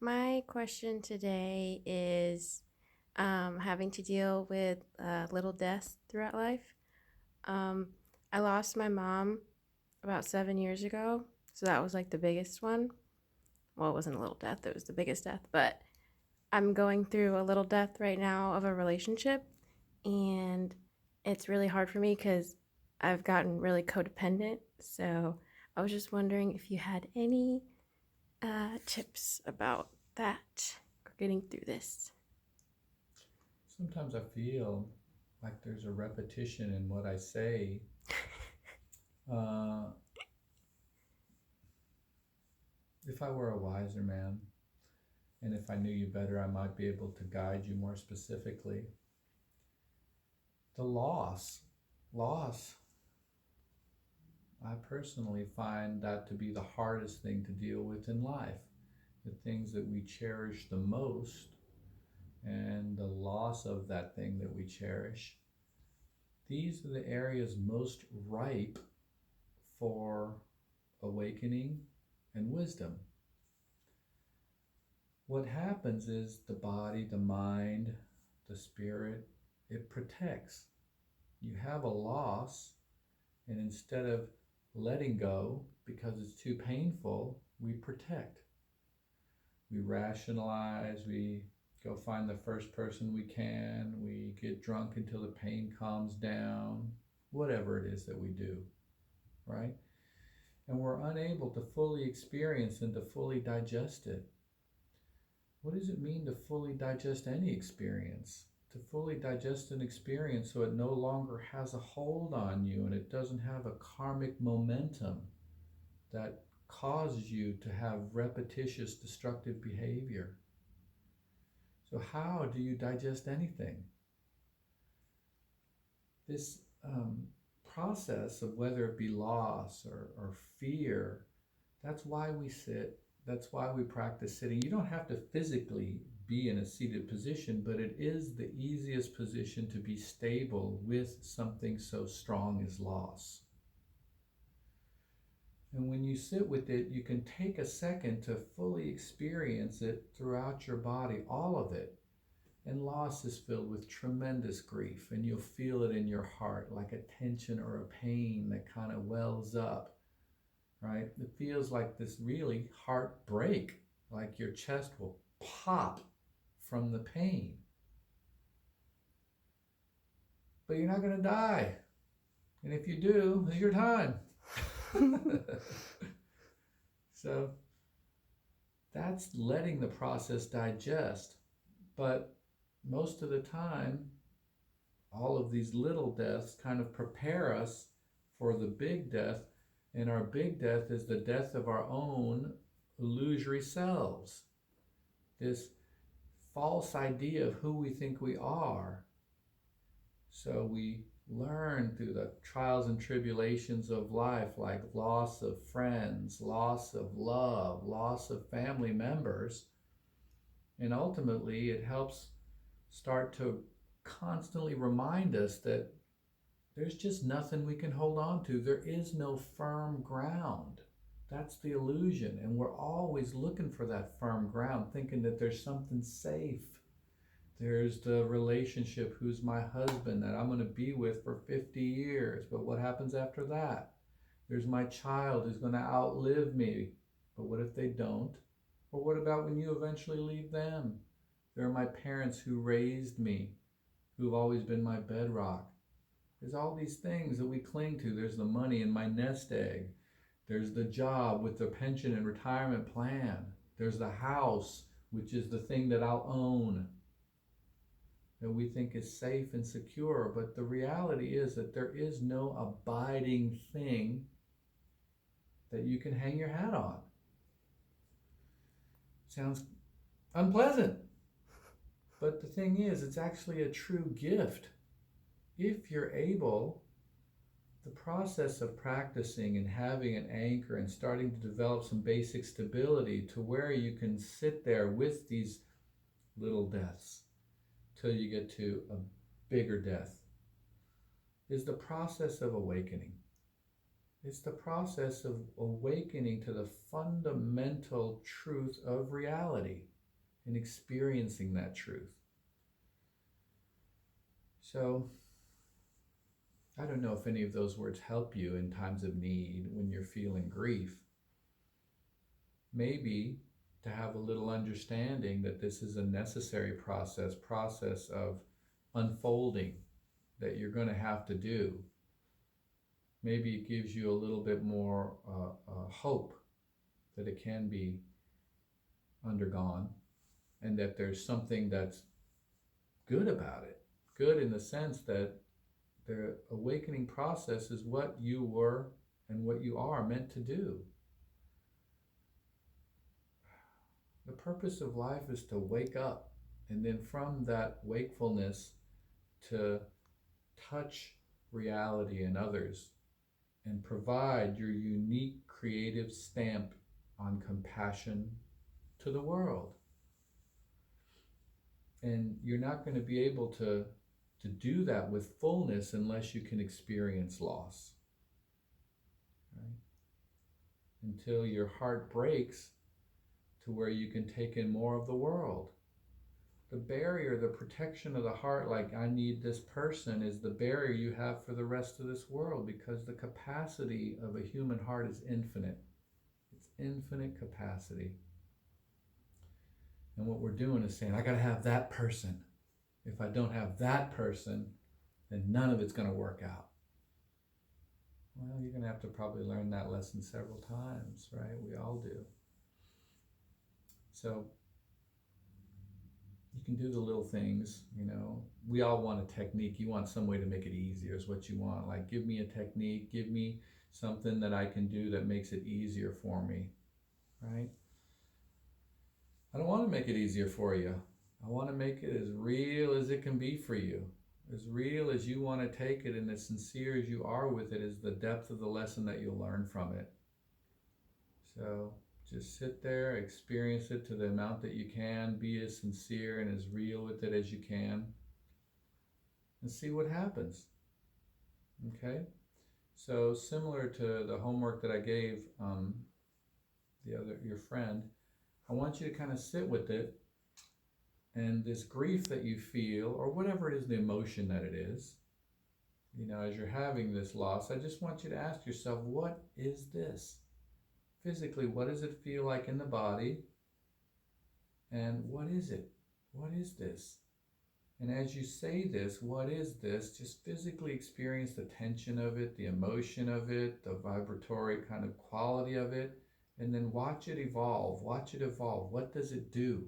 My question today is having to deal with little deaths throughout life. Um, I lost my mom about 7 years ago, so that was like the biggest one. Well, it wasn't a little death, it was the biggest death, but I'm going through a little death right now of a relationship, and it's really hard for me because I've gotten really codependent. So I was just wondering if you had any tips about that or getting through this. Sometimes I feel like there's a repetition in what I say. Uh, if I were a wiser man, and if I knew you better, I might be able to guide you more specifically. The loss, I personally find that to be the hardest thing to deal with in life. The things that we cherish the most and the loss of that thing that we cherish, these are the areas most ripe for awakening and wisdom. What happens is the body, the mind, the spirit, it protects. You have a loss, and instead of letting go because it's too painful, we protect. We rationalize, we go find the first person we can, we get drunk until the pain calms down, whatever it is that we do, right? And we're unable to fully experience and to fully digest it. What does it mean to fully digest any experience? To fully digest an experience so it no longer has a hold on you and it doesn't have a karmic momentum that causes you to have repetitious destructive behavior. So, how do you digest anything? This process of whether it be loss or fear, that's why we sit. That's why we practice sitting. You don't have to physically be in a seated position, but it is the easiest position to be stable with something so strong as loss. And when you sit with it, you can take a second to fully experience it throughout your body, all of it. And loss is filled with tremendous grief, and you'll feel it in your heart like a tension or a pain that kind of wells up, right? It feels like this really heartbreak, like your chest will pop from the pain. But you're not going to die. And if you do, it's your time. So that's letting the process digest. But most of the time, all of these little deaths kind of prepare us for the big death. And our big death is the death of our own illusory selves. This false idea of who we think we are. So we learn through the trials and tribulations of life, like loss of friends, loss of love, loss of family members. And ultimately, it helps start to constantly remind us that there's just nothing we can hold on to. There is no firm ground. That's the illusion. And we're always looking for that firm ground, thinking that there's something safe. There's the relationship, who's my husband, that I'm going to be with for 50 years. But what happens after that? There's my child who's going to outlive me. But what if they don't? Or what about when you eventually leave them? There are my parents who raised me, who've always been my bedrock. There's all these things that we cling to. There's the money in my nest egg. There's the job with the pension and retirement plan. There's the house, which is the thing that I'll own, that we think is safe and secure. But the reality is that there is no abiding thing that you can hang your hat on. Sounds unpleasant. But the thing is, it's actually a true gift. If you're able, the process of practicing and having an anchor and starting to develop some basic stability to where you can sit there with these little deaths till you get to a bigger death is the process of awakening. It's the process of awakening to the fundamental truth of reality and experiencing that truth. So, I don't know if any of those words help you in times of need when you're feeling grief. Maybe to have a little understanding that this is a necessary process of unfolding that you're going to have to do. Maybe it gives you a little bit more hope that it can be undergone and that there's something that's good about it. Good in the sense that the awakening process is what you were and what you are meant to do. The purpose of life is to wake up, and then from that wakefulness to touch reality and others and provide your unique creative stamp on compassion to the world. And you're not going to be able to do that with fullness unless you can experience loss. Right? Until your heart breaks to where you can take in more of the world. The barrier, the protection of the heart, like I need this person, is the barrier you have for the rest of this world, because the capacity of a human heart is infinite. It's infinite capacity. And what we're doing is saying, I got to have that person. If I don't have that person, then none of it's going to work out. Well, you're going to have to probably learn that lesson several times, right? We all do. So you can do the little things, you know. We all want a technique. You want some way to make it easier is what you want. Like, give me a technique, give me something that I can do that makes it easier for me, right? I don't want to make it easier for you. I want to make it as real as it can be for you. As real as you want to take it and as sincere as you are with it is the depth of the lesson that you'll learn from it. So just sit there, experience it to the amount that you can, be as sincere and as real with it as you can, and see what happens. Okay? So similar to the homework that I gave your friend, I want you to kind of sit with it, and this grief that you feel, or whatever it is, the emotion that it is, you know, as you're having this loss, I just want you to ask yourself, what is this? Physically, what does it feel like in the body? And what is it? What is this? And as you say this, what is this? Just physically experience the tension of it, the emotion of it, the vibratory kind of quality of it, and then watch it evolve. Watch it evolve. What does it do?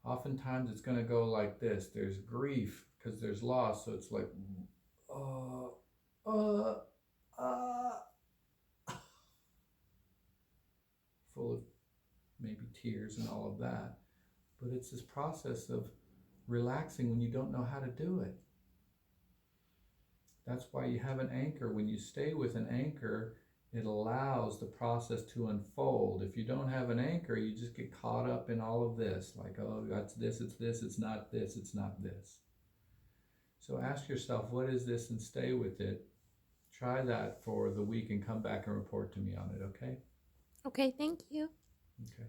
Oftentimes it's going to go like this. There's grief because there's loss. So it's like, full of maybe tears and all of that. But it's this process of relaxing when you don't know how to do it. That's why you have an anchor. When you stay with an anchor, it allows the process to unfold. If you don't have an anchor, you just get caught up in all of this. Like, oh, that's this, it's not this, it's not this. So ask yourself, what is this, and stay with it. Try that for the week and come back and report to me on it, okay? Okay, thank you. Okay.